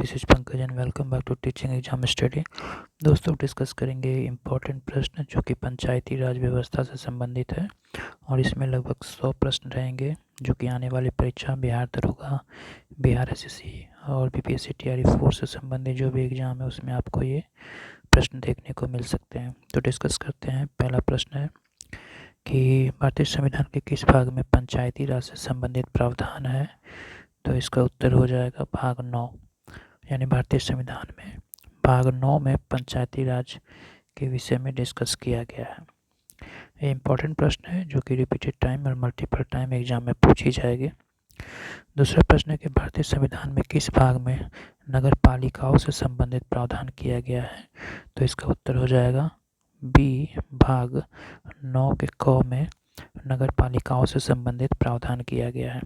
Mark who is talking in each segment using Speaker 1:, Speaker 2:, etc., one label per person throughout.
Speaker 1: This is Pankaj and welcome back to teaching exam study. दोस्तों discuss करेंगे important प्रश्न जो कि पंचायती राज व्यवस्था से संबंधित है और इसमें लगभग 100 प्रश्न रहेंगे जो कि आने वाली परीक्षा बिहार दरोगा, बिहार एसएससी और बीपीएससी टीआरई 4 से संबंधित जो भी एग्ज़ाम है उसमें आपको ये प्रश्न देखने को मिल सकते हैं। तो डिस्कस करते हैं। पहला प्रश्न है कि भारतीय संविधान के किस भाग में पंचायती राज से संबंधित प्रावधान है। तो इसका उत्तर हो जाएगा भाग 9, यानी भारतीय संविधान में भाग 9 में पंचायती राज के विषय में डिस्कस किया गया है। ये इम्पोर्टेंट प्रश्न है जो कि रिपीटेड टाइम और मल्टीपल टाइम एग्जाम में पूछी जाएगी। दूसरा प्रश्न है कि भारतीय संविधान में किस भाग में नगर पालिकाओं से संबंधित प्रावधान किया गया है। तो इसका उत्तर हो जाएगा बी, भाग 9 के क में नगर पालिकाओं से संबंधित प्रावधान किया गया है।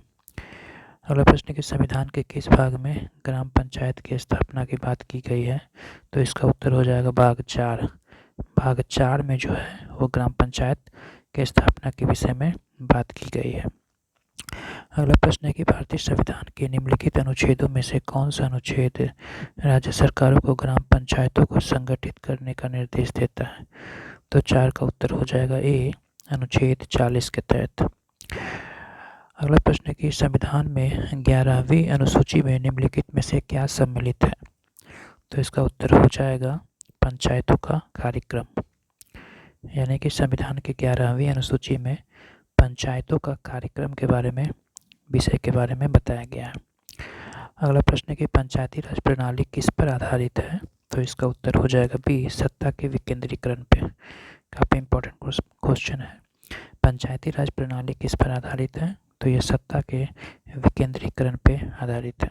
Speaker 1: अगला प्रश्न कि संविधान के किस भाग में ग्राम पंचायत की स्थापना की बात की गई है। तो इसका उत्तर हो जाएगा भाग 4। भाग 4 में जो है वो ग्राम पंचायत के स्थापना के विषय में बात की गई है। अगला प्रश्न है कि भारतीय संविधान के निम्नलिखित अनुच्छेदों में से कौन सा अनुच्छेद राज्य सरकारों को ग्राम पंचायतों को संगठित करने का निर्देश देता है। तो 4 का उत्तर हो जाएगा ए, अनुच्छेद 40 के तहत। अगला प्रश्न है कि संविधान में 11वीं अनुसूची में निम्नलिखित में से क्या सम्मिलित है। तो इसका उत्तर हो जाएगा पंचायतों का कार्यक्रम, यानी कि संविधान की 11वीं अनुसूची में पंचायतों का कार्यक्रम के बारे में विषय के बारे में बताया गया है। अगला प्रश्न है कि पंचायती राज प्रणाली किस पर आधारित है। तो इसका उत्तर हो जाएगा बी, सत्ता के विकेंद्रीकरण पे। काफ़ी इंपॉर्टेंट क्वेश्चन है। पंचायती राज प्रणाली किस पर आधारित है। तो यह सत्ता के विकेंद्रीकरण पे आधारित है।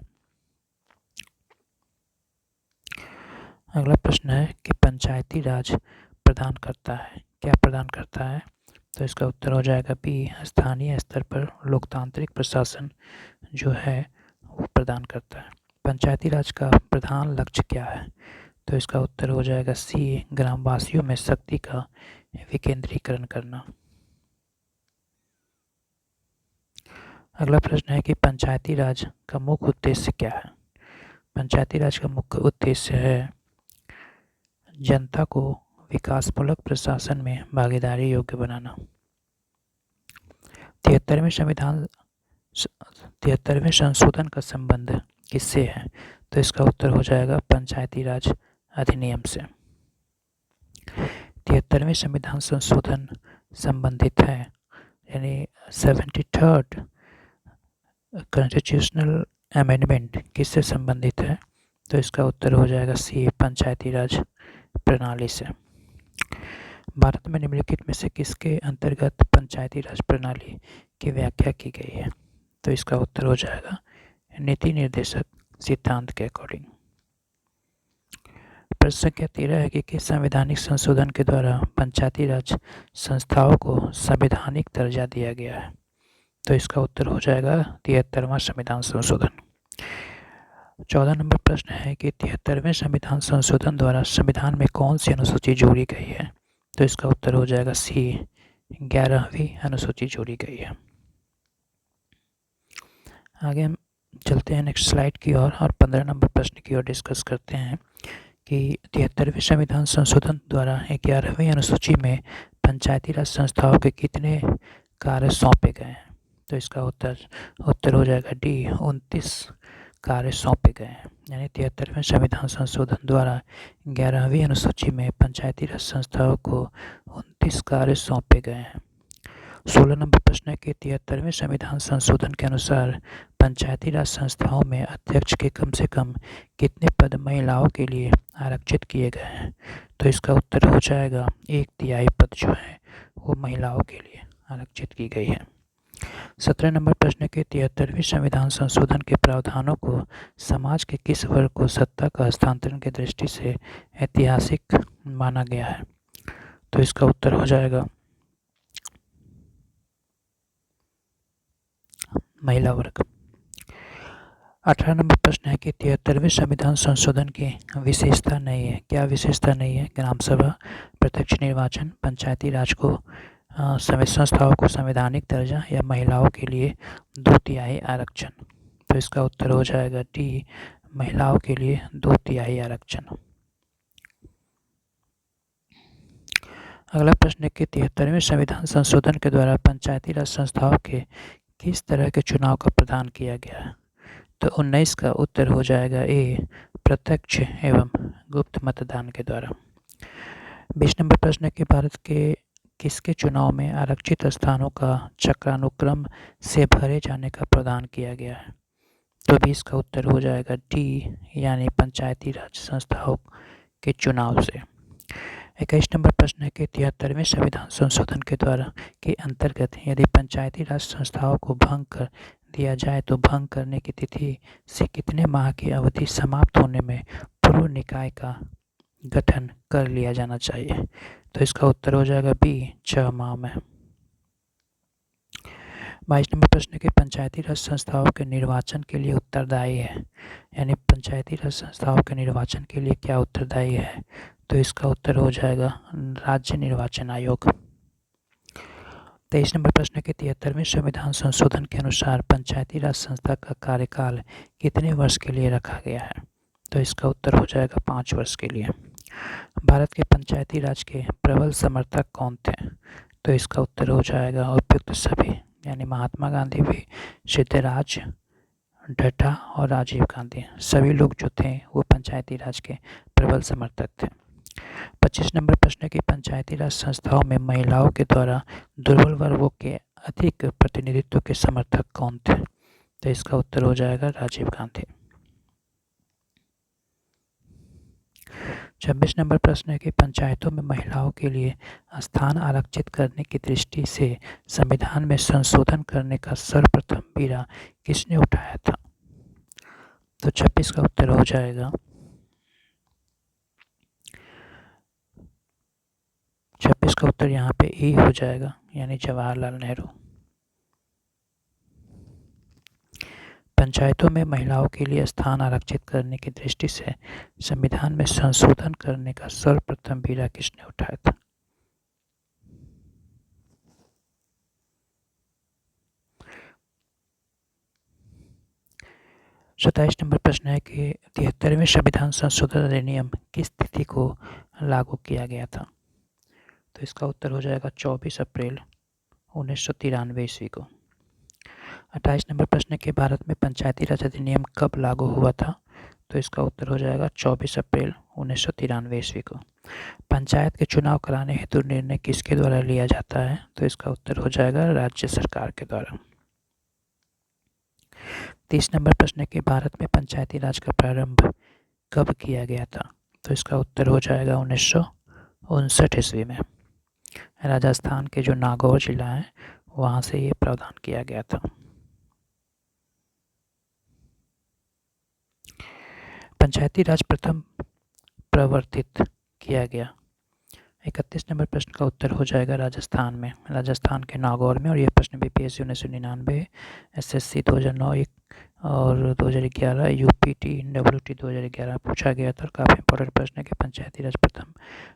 Speaker 1: अगला प्रश्न है कि पंचायती राज प्रदान करता है, क्या प्रदान करता है। तो इसका उत्तर हो जाएगा बी, स्थानीय स्तर पर लोकतांत्रिक प्रशासन जो है वो प्रदान करता है। पंचायती राज का प्रधान लक्ष्य क्या है। तो इसका उत्तर हो जाएगा सी, ग्रामवासियों में शक्ति का विकेंद्रीकरण करना। अगला प्रश्न है कि पंचायती राज का मुख्य उद्देश्य क्या है। पंचायती राज का मुख्य उद्देश्य है जनता को विकासमूलक प्रशासन में भागीदारी योग्य बनाना। 73वें संशोधन का संबंध किससे है। तो इसका उत्तर हो जाएगा पंचायती राज अधिनियम से। 73वें संविधान संशोधन संबंधित है, यानी 73rd कॉन्स्टिट्यूशनल अमेंडमेंट किससे संबंधित है। तो इसका उत्तर हो जाएगा सी, पंचायती राज प्रणाली से। भारत में निम्नलिखित में से किसके अंतर्गत पंचायती राज प्रणाली की व्याख्या की गई है। तो इसका उत्तर हो जाएगा नीति निर्देशक सिद्धांत के अकॉर्डिंग। प्रश्न संख्या 13 है कि किस संवैधानिक संशोधन के द्वारा पंचायती राज संस्थाओं को संवैधानिक दर्जा दिया गया है। तो इसका उत्तर हो जाएगा 73वां संविधान संशोधन। 14 नंबर प्रश्न है कि 73वें संविधान संशोधन द्वारा संविधान में कौन सी अनुसूची जोड़ी गई है। तो इसका उत्तर हो जाएगा सी, 11वीं अनुसूची जोड़ी गई है। आगे हम चलते हैं नेक्स्ट स्लाइड की ओर और 15 नंबर प्रश्न की ओर डिस्कस करते हैं कि 73वें संविधान संशोधन द्वारा 11वीं अनुसूची में पंचायती राज संस्थाओं के कितने कार्य सौंपे गए हैं। तो इसका उत्तर हो जाएगा डी, 29 कार्य सौंपे गए हैं, यानी 73वें संविधान संशोधन द्वारा 11वीं अनुसूची में पंचायती राज संस्थाओं को 29 कार्य सौंपे गए हैं। 16 नंबर प्रश्न है कि 73वें संविधान संशोधन के अनुसार पंचायती राज संस्थाओं में अध्यक्ष के कम से कम कितने पद महिलाओं के लिए आरक्षित किए गए हैं। तो इसका उत्तर हो जाएगा 1/3 पद जो है वो महिलाओं के लिए आरक्षित की गई है। 17 नंबर प्रश्न के 73वें संविधान संशोधन के प्रावधानों को समाज के किस वर्ग को सत्ता का हस्तांतरण की दृष्टि से ऐतिहासिक माना गया है। तो इसका उत्तर हो जाएगा महिला वर्ग। 18 नंबर प्रश्न है कि 73वें संविधान संशोधन की विशेषता नहीं है, क्या विशेषता नहीं है। ग्राम सभा, प्रत्यक्ष निर्वाचन, पंचायती राज को संस्थाओं को संवैधानिक दर्जा या महिलाओं के लिए 2/3 आरक्षण। तो इसका उत्तर हो जाएगा डी, महिलाओं के लिए 2/3 आरक्षण। अगला प्रश्न है कि 73वें संविधान संशोधन के द्वारा पंचायती राज संस्थाओं के किस तरह के चुनाव का प्रावधान किया गया है? तो 19 का उत्तर हो जाएगा ए, प्रत्यक्ष एवं गुप्त मतदान के द्वारा। 20 नंबर प्रश्न है कि भारत के किसके चुनाव में आरक्षित स्थानों का चक्रानुक्रम से भरे जाने का प्रावधान किया गया है? तो 20 का उत्तर हो जाएगा डी, यानी पंचायती राज संस्थाओं के चुनाव से। 21 नंबर प्रश्न है कि 73वें संविधान संशोधन के द्वारा के अंतर्गत यदि पंचायती राज संस्थाओं को भंग कर दिया जाए तो भंग करने की तिथि से कितने माह की अवधि समाप्त होने में पूर्व निकाय का गठन कर लिया जाना चाहिए? तो इसका उत्तर हो जाएगा बी, 6 माह में। 22 नंबर प्रश्न के पंचायती राज संस्थाओं के निर्वाचन के लिए उत्तरदायी है, यानी पंचायती राज संस्थाओं के निर्वाचन के लिए क्या उत्तरदायी है? तो इसका उत्तर हो जाएगा राज्य निर्वाचन आयोग। 23 नंबर प्रश्न के 73वें संविधान संशोधन के अनुसार पंचायती राज संस्था का कार्यकाल कितने वर्ष के लिए रखा गया है? तो इसका उत्तर हो जाएगा 5 वर्ष के लिए। भारत के पंचायती राज के प्रबल समर्थक कौन थे? तो इसका उत्तर हो जाएगा उपयुक्त सभी, यानी महात्मा गांधी भी, सिद्धराज ढड्ढा और राजीव गांधी, सभी लोग जो थे वो पंचायती राज के प्रबल समर्थक थे। 25 नंबर प्रश्न की पंचायती राज संस्थाओं में महिलाओं के द्वारा दुर्बल वर्गों के अधिक प्रतिनिधित्व के समर्थक कौन थे? तो इसका उत्तर हो जाएगा राजीव गांधी। 26 नंबर प्रश्न है कि पंचायतों में महिलाओं के लिए स्थान आरक्षित करने की दृष्टि से संविधान में संशोधन करने का सर्वप्रथम बीड़ा किसने उठाया था? तो 26 का उत्तर हो जाएगा 26 का उत्तर यहाँ पे ई हो जाएगा, यानी जवाहरलाल नेहरू। पंचायतों में महिलाओं के लिए स्थान आरक्षित करने की दृष्टि से संविधान में संशोधन करने का सर्वप्रथम बीड़ा किसने उठाया था? सत्ताईस नंबर प्रश्न है कि 73वें संविधान संशोधन अधिनियम किस तिथि को लागू किया गया था? तो इसका उत्तर हो जाएगा 24 अप्रैल 1993 ईस्वी को। 28 नंबर प्रश्न के भारत में पंचायती राज अधिनियम कब लागू हुआ था? तो इसका उत्तर हो जाएगा 24 अप्रैल 1993 ईस्वी को। पंचायत के चुनाव कराने हेतु निर्णय किसके द्वारा लिया जाता है? तो इसका उत्तर हो जाएगा राज्य सरकार के द्वारा। 30 नंबर प्रश्न के भारत में पंचायती राज का प्रारंभ कब किया गया था? तो इसका उत्तर हो जाएगा 1959 ईस्वी में। राजस्थान के जो नागौर जिला है वहाँ से ये प्रावधान किया गया था। पंचायती राज प्रथम प्रवर्तित किया गया। 31 नंबर प्रश्न का उत्तर हो जाएगा राजस्थान में, राजस्थान के नागौर में। और ये प्रश्न बीपीएससी 1999, एसएससी 2009 और 2011, यूपीटी डब्ल्यूटी 2011 पूछा गया था। काफ़ी इंपॉर्टेंट प्रश्न है कि पंचायती राज प्रथम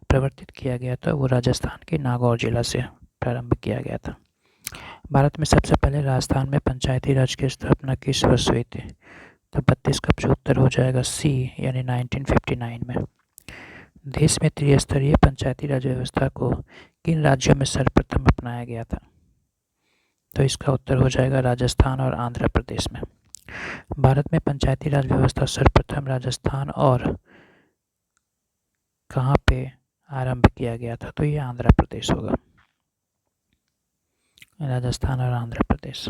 Speaker 1: प्रवर्तित किया गया था वो राजस्थान के नागौर जिला से प्रारंभ किया गया था। भारत में सबसे पहले राजस्थान में पंचायती राज की स्थापना किस वर्ष हुई थी? तो 32 का जो उत्तर हो जाएगा सी, यानी 1959 में। देश में त्रिस्तरीय पंचायती राज व्यवस्था को किन राज्यों में सर्वप्रथम अपनाया गया था? तो इसका उत्तर हो जाएगा राजस्थान और आंध्र प्रदेश में। भारत में पंचायती राज व्यवस्था सर्वप्रथम राजस्थान और कहाँ पे आरंभ किया गया था? तो ये आंध्र प्रदेश होगा, राजस्थान और आंध्र प्रदेश।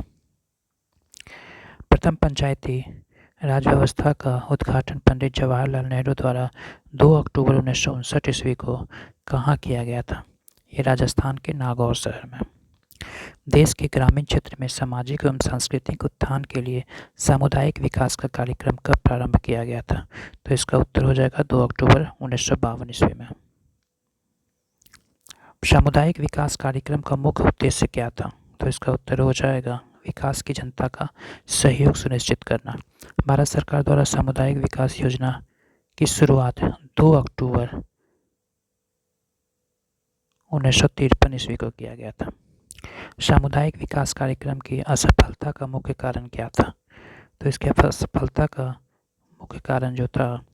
Speaker 1: प्रथम पंचायती राज व्यवस्था का उद्घाटन पंडित जवाहरलाल नेहरू द्वारा 2 अक्टूबर 1959 ईस्वी को कहाँ किया गया था? ये राजस्थान के नागौर शहर में। देश के ग्रामीण क्षेत्र में सामाजिक एवं सांस्कृतिक उत्थान के लिए सामुदायिक विकास का कार्यक्रम कब प्रारंभ किया गया था? तो इसका उत्तर हो जाएगा 2 अक्टूबर 1952 ईस्वी में। सामुदायिक विकास कार्यक्रम का मुख्य उद्देश्य क्या था? तो इसका उत्तर हो जाएगा विकास की जनता का सहयोग सुनिश्चित करना। भारत सरकार द्वारा सामुदायिक विकास योजना की शुरुआत 2 अक्टूबर 1953 ईस्वी को किया गया था। सामुदायिक विकास कार्यक्रम की असफलता का मुख्य कारण क्या था? तो इसके असफलता का मुख्य कारण जो था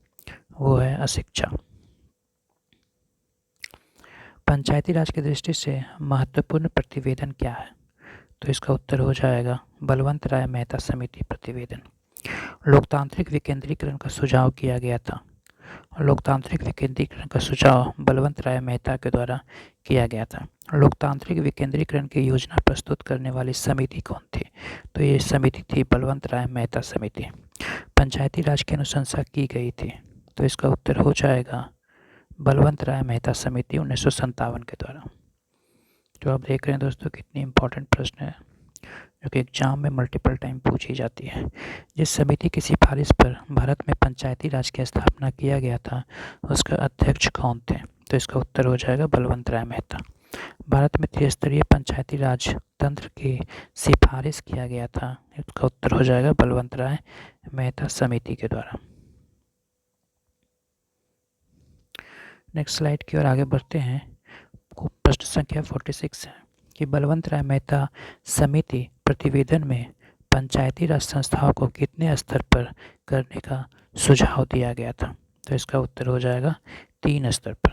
Speaker 1: वो है अशिक्षा। पंचायती राज की दृष्टि से महत्वपूर्ण प्रतिवेदन क्या है? तो इसका उत्तर हो जाएगा बलवंत राय मेहता समिति प्रतिवेदन। लोकतांत्रिक विकेंद्रीकरण का सुझाव किया गया था। लोकतांत्रिक विकेंद्रीकरण का सुझाव बलवंत राय मेहता के द्वारा किया गया था। लोकतांत्रिक विकेंद्रीकरण की योजना प्रस्तुत करने वाली समिति कौन थी? तो ये समिति थी बलवंत राय मेहता समिति। पंचायती राज की अनुशंसा की गई थी, तो इसका उत्तर हो जाएगा बलवंत राय मेहता समिति 1957 के द्वारा। तो आप देख रहे हैं दोस्तों कितनी इंपॉर्टेंट प्रश्न है जो कि एग्जाम में मल्टीपल टाइम पूछी जाती है। जिस समिति की सिफारिश पर भारत में पंचायती राज की स्थापना किया गया था उसका अध्यक्ष कौन थे? तो इसका उत्तर हो जाएगा बलवंत राय मेहता। भारत में त्रिस्तरीय पंचायती राज तंत्र की सिफारिश किया गया था, इसका उत्तर हो जाएगा बलवंत राय मेहता समिति के द्वारा। नेक्स्ट स्लाइड की ओर आगे बढ़ते हैं। प्रश्न संख्या 46 है कि बलवंत राय मेहता समिति प्रतिवेदन में पंचायती राज संस्थाओं को कितने स्तर पर करने का सुझाव दिया गया था? तो इसका उत्तर हो जाएगा 3 स्तर पर।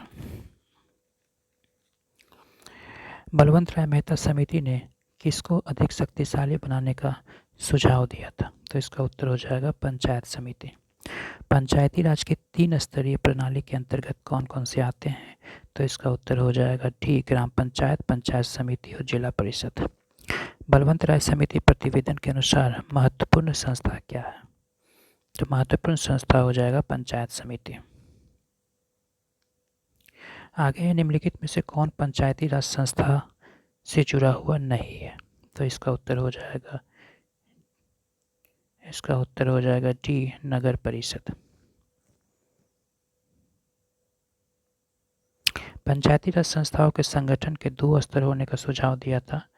Speaker 1: बलवंत राय मेहता समिति ने किसको अधिक शक्तिशाली बनाने का सुझाव दिया था? तो इसका उत्तर हो जाएगा पंचायत समिति। पंचायती राज की 3 स्तरीय प्रणाली के अंतर्गत कौन कौन से आते हैं? तो इसका उत्तर हो जाएगा डी ग्राम पंचायत, पंचायत समिति और जिला परिषद। बलवंत राय समिति प्रतिवेदन के अनुसार महत्वपूर्ण संस्था क्या है? तो महत्वपूर्ण संस्था हो जाएगा पंचायत समिति। आगे निम्नलिखित में से कौन पंचायती राज संस्था से जुड़ा हुआ नहीं है? तो इसका उत्तर हो जाएगा डी नगर परिषद। पंचायती राज संस्थाओं के संगठन के 2 स्तर होने का सुझाव दिया था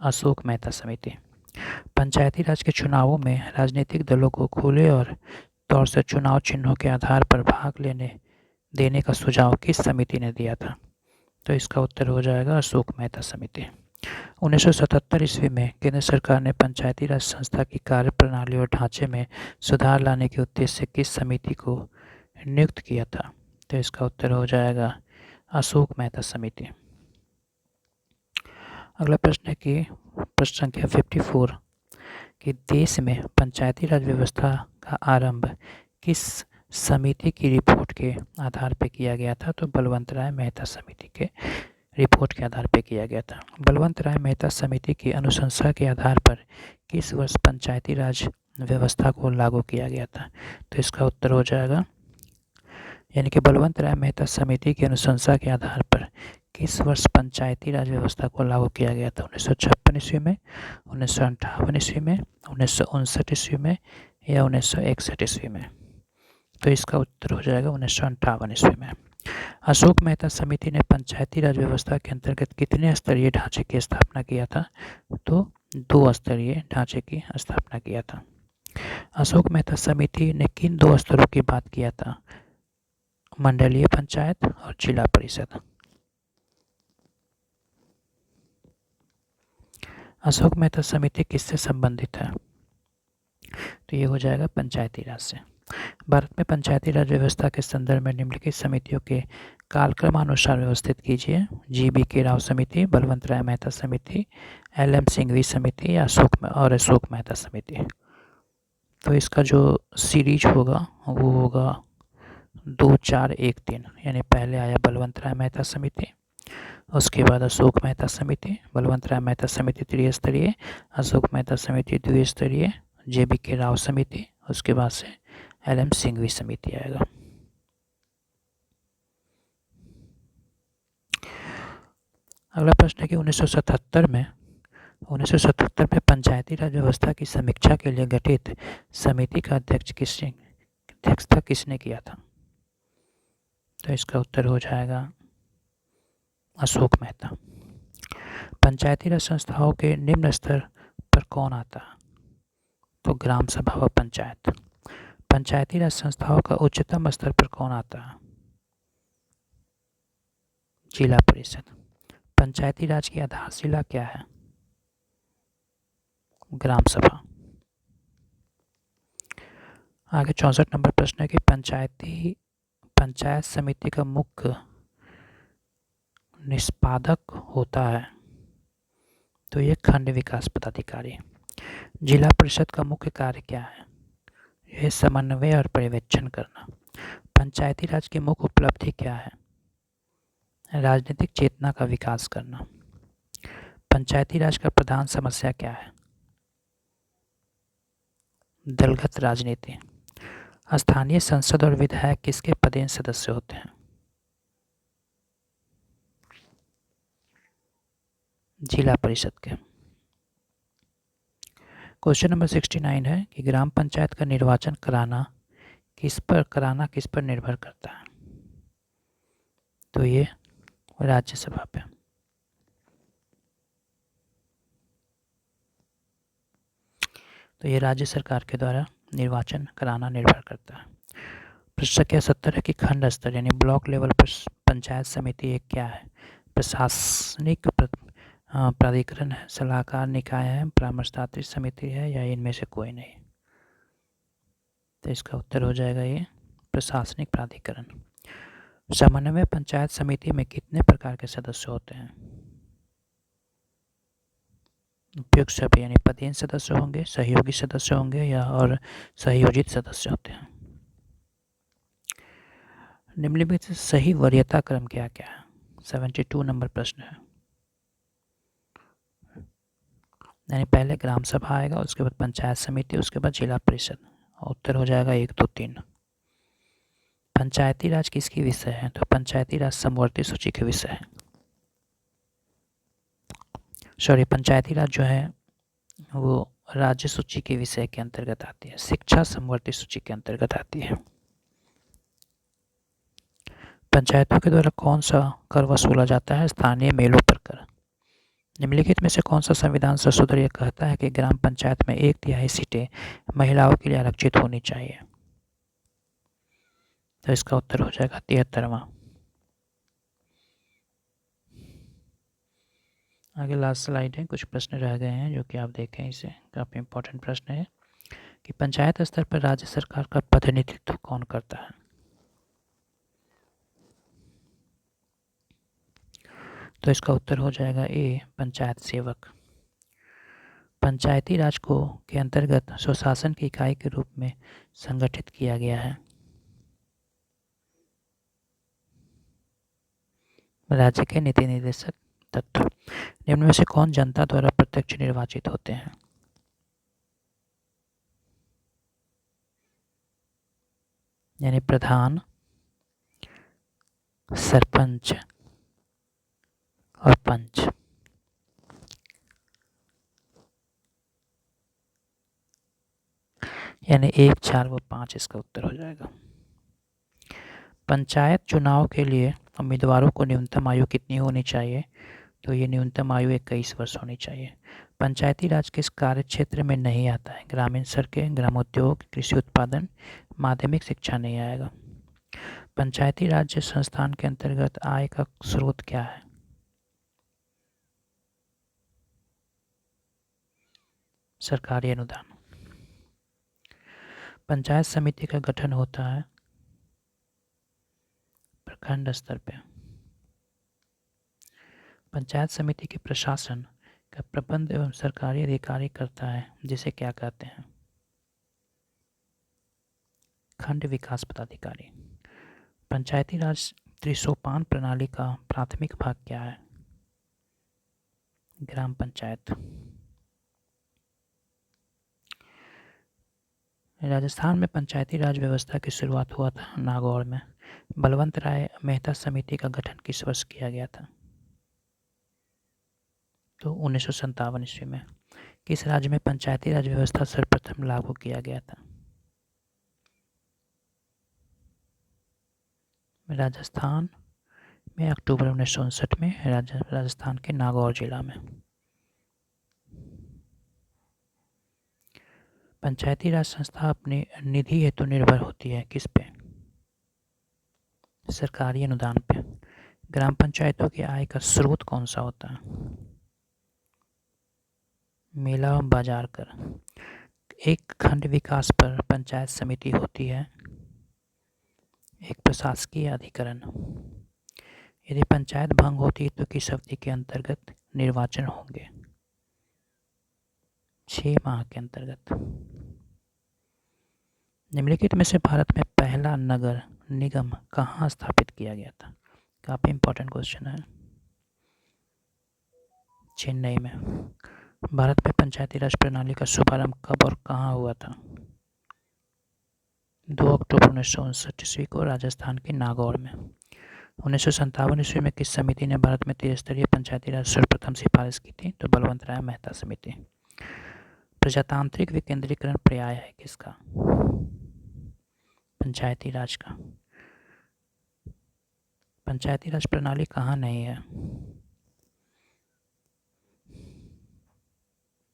Speaker 1: अशोक मेहता समिति। पंचायती राज के चुनावों में राजनीतिक दलों को खुले और तौर से चुनाव चिन्हों के आधार पर भाग देने का सुझाव किस समिति ने दिया था? तो इसका उत्तर हो जाएगा अशोक मेहता समिति। 1977 ईस्वी में केंद्र सरकार ने पंचायती राज संस्था की कार्य प्रणाली और ढांचे में सुधार लाने के उद्देश्य से किस समिति को नियुक्त किया था? तो इसका उत्तर हो जाएगा अशोक मेहता समिति। अगला प्रश्न है कि प्रश्न संख्या 54 कि देश में पंचायती राज व्यवस्था का आरंभ किस समिति की रिपोर्ट के आधार पर किया गया था? तो बलवंत राय मेहता समिति के रिपोर्ट के आधार पर किया गया था। बलवंत राय मेहता समिति की अनुशंसा के आधार पर किस वर्ष पंचायती राज व्यवस्था को लागू किया गया था? तो इसका उत्तर हो जाएगा यानी कि बलवंत राय मेहता समिति की अनुशंसा के आधार पर किस वर्ष पंचायती राज व्यवस्था को लागू किया गया था? 1956 ईस्वी में, 1958 ईस्वी में, 1959 ईस्वी में या 1961 ईस्वी में? तो इसका उत्तर हो जाएगा 1958 ईस्वी में। अशोक मेहता समिति ने पंचायती राज व्यवस्था के अंतर्गत कितने स्तरीय ढांचे की स्थापना किया था? तो 2 स्तरीय ढांचे की स्थापना किया था। अशोक मेहता समिति ने किन 2 स्तरों की बात किया था? मंडलीय पंचायत और जिला परिषद। अशोक मेहता समिति किससे संबंधित है? तो ये हो जाएगा पंचायती राज से। भारत में पंचायती राज व्यवस्था के संदर्भ में निम्नलिखित समितियों के कालक्रमानुसार व्यवस्थित कीजिए। जी.बी.के. राव समिति, बलवंत राय मेहता समिति, एल.एम. सिंघवी समिति या अशोक मेहता समिति। तो इसका जो सीरीज होगा वो होगा 2, 4, 1, 3, यानी पहले आया बलवंत राय मेहता समिति, उसके बाद अशोक मेहता समिति, बलवंत राय मेहता समिति त्रिस्तरीय, अशोक मेहता समिति द्विस्तरीय, जे.बी.के. राव समिति, उसके बाद से एल.एम. सिंघवी समिति आएगा। अगला प्रश्न है कि 1977 में पंचायती राज व्यवस्था की समीक्षा के लिए गठित समिति का अध्यक्षता किसने किया था? तो इसका उत्तर हो जाएगा अशोक मेहता। पंचायती राज संस्थाओं के निम्न स्तर पर कौन आता है? तो ग्राम सभा व पंचायत। पंचायती राज संस्थाओं का उच्चतम स्तर पर कौन आता है? जिला परिषद। पंचायती राज की आधारशिला क्या है? ग्राम सभा। आगे 64 नंबर प्रश्न है कि पंचायत समिति का मुख्य निष्पादक होता है, तो ये खंड विकास पदाधिकारी। जिला परिषद का मुख्य कार्य क्या है? यह समन्वय और पर्यवेक्षण करना। पंचायती राज की मुख्य उपलब्धि क्या है? राजनीतिक चेतना का विकास करना। पंचायती राज का प्रधान समस्या क्या है? दलगत राजनीति। स्थानीय संसद और विधायक किसके पदेन सदस्य होते हैं? जिला परिषद के। क्वेश्चन नंबर 69 है कि ग्राम पंचायत का निर्वाचन कराना किस पर निर्भर करता है? तो ये राज्यसभा पे। तो ये राज्य सरकार के द्वारा निर्वाचन कराना निर्भर करता है। प्रश्न संख्या 70 है कि खंड स्तर यानी ब्लॉक लेवल पर पंचायत समिति एक क्या है? प्रशासनिक प्राधिकरण है, सलाहकार निकाय है, परामर्शदात्री समिति है, या इनमें से कोई नहीं? तो इसका उत्तर हो जाएगा ये प्रशासनिक प्राधिकरण। समन्वय पंचायत समिति में कितने प्रकार के सदस्य होते हैं? उपयुक्त सभी यानी पदेन सदस्य होंगे, सहयोगी सदस्य होंगे, या और सहयोजित सदस्य होते हैं। निम्नलिखित से सही वरीयता क्रम क्या क्या है? 72 नंबर प्रश्न है। यानी पहले ग्राम सभा आएगा, उसके बाद पंचायत समिति, उसके बाद जिला परिषद। उत्तर हो जाएगा 1, 2, 3। पंचायती राज किसकी विषय है? तो पंचायती राज समवर्ती सूची के विषय है। पंचायती राज जो है वो राज्य सूची के विषय के अंतर्गत आती है, शिक्षा समवर्ती सूची के अंतर्गत आती है। पंचायतों के द्वारा कौन सा कर वसूला जाता है? स्थानीय मेलों पर कर। निम्नलिखित में से कौन सा संविधान संशोधन यह कहता है कि ग्राम पंचायत में 1/3 सीटें महिलाओं के लिए आरक्षित होनी चाहिए? तो इसका उत्तर हो जाएगा 73वां। आगे लास्ट स्लाइड है, कुछ प्रश्न रह गए हैं जो कि आप देखें, इसे काफ़ी इंपॉर्टेंट प्रश्न है कि पंचायत स्तर पर राज्य सरकार का प्रतिनिधित्व कौन करता है? तो इसका उत्तर हो जाएगा ए पंचायत सेवक। पंचायती राज को के अंतर्गत स्वशासन की इकाई के रूप में संगठित किया गया है। राज्य के नीति निर्देशक तत्व। निम्न में से कौन जनता द्वारा प्रत्यक्ष निर्वाचित होते हैं? यानी प्रधान, सरपंच और पंच। यानी 1, 4 व 5 इसका उत्तर हो जाएगा। पंचायत चुनाव के लिए उम्मीदवारों को न्यूनतम आयु कितनी होनी चाहिए? तो ये न्यूनतम आयु 21 वर्ष होनी चाहिए। पंचायती राज किस कार्य क्षेत्र में नहीं आता है? ग्रामीण सड़कें, ग्रामोद्योग, कृषि उत्पादन, माध्यमिक शिक्षा नहीं आएगा। पंचायती राज्य संस्थान के अंतर्गत आय का स्रोत क्या है? सरकारी अनुदान। पंचायत समिति का गठन होता है प्रखंड स्तर पे। पंचायत समिति के प्रशासन का प्रबंध एवं सरकारी अधिकारी करता है, जिसे क्या कहते हैं? खंड विकास पदाधिकारी। पंचायती राज त्रिसोपान प्रणाली का प्राथमिक भाग क्या है? ग्राम पंचायत। राजस्थान में पंचायती राज व्यवस्था की शुरुआत हुआ था नागौर में। बलवंत राय मेहता समिति का गठन किस वर्ष किया गया था? तो 1957 ईस्वी में। किस राज्य में पंचायती राज व्यवस्था सर्वप्रथम लागू किया गया था? राजस्थान में अक्टूबर 1959 में, राजस्थान के नागौर जिला में। पंचायती राज संस्था अपनी निधि हेतु निर्भर होती है किस पे? सरकारी अनुदान पे। ग्राम पंचायतों की आय का स्रोत कौन सा होता है? मेला एवं बाजार कर। एक खंड विकास पर पंचायत समिति होती है। एक प्रशासकीय अधिकरण। यदि पंचायत भंग होती है तो किस अवधि के अंतर्गत निर्वाचन होंगे? 6 माह के अंतर्गत। निम्नलिखित में से भारत में पहला नगर निगम कहाँ स्थापित किया गया था? काफ़ी इंपॉर्टेंट क्वेश्चन है। चेन्नई में। भारत में पंचायती राज प्रणाली का शुभारंभ कब और कहाँ हुआ था? 2 अक्टूबर 1959 ईस्वी को राजस्थान के नागौर में। 1957 ईस्वी में किस समिति ने भारत में त्रिस्तरीय पंचायती राज सर्वप्रथम सिफारिश की थी? तो बलवंत राय मेहता समिति। प्रजातांत्रिक विकेंद्रीकरण पर्याय है किसका? पंचायती राज का। पंचायती राज प्रणाली कहाँ नहीं है?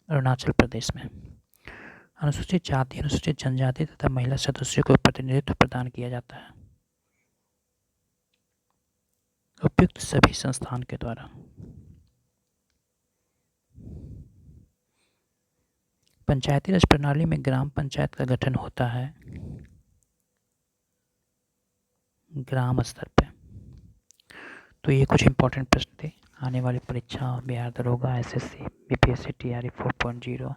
Speaker 1: अरुणाचल प्रदेश में। अनुसूचित जाति, अनुसूचित जनजाति तथा महिला सदस्यों को प्रतिनिधित्व प्रदान किया जाता है उपयुक्त सभी संस्थान के द्वारा। पंचायती राज प्रणाली में ग्राम पंचायत का गठन होता है ग्राम स्तर पे। तो ये कुछ इंपॉर्टेंट प्रश्न थे आने वाली परीक्षा, बिहार दरोगा, एसएससी, बीपीएससी, टीआरई 4.0,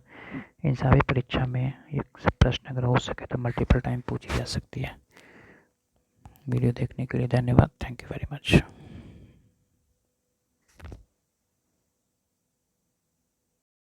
Speaker 1: इन सभी परीक्षा में ये प्रश्न अगर हो सके तो मल्टीपल टाइम पूछी जा सकती है। वीडियो देखने के लिए धन्यवाद। Thank you very much.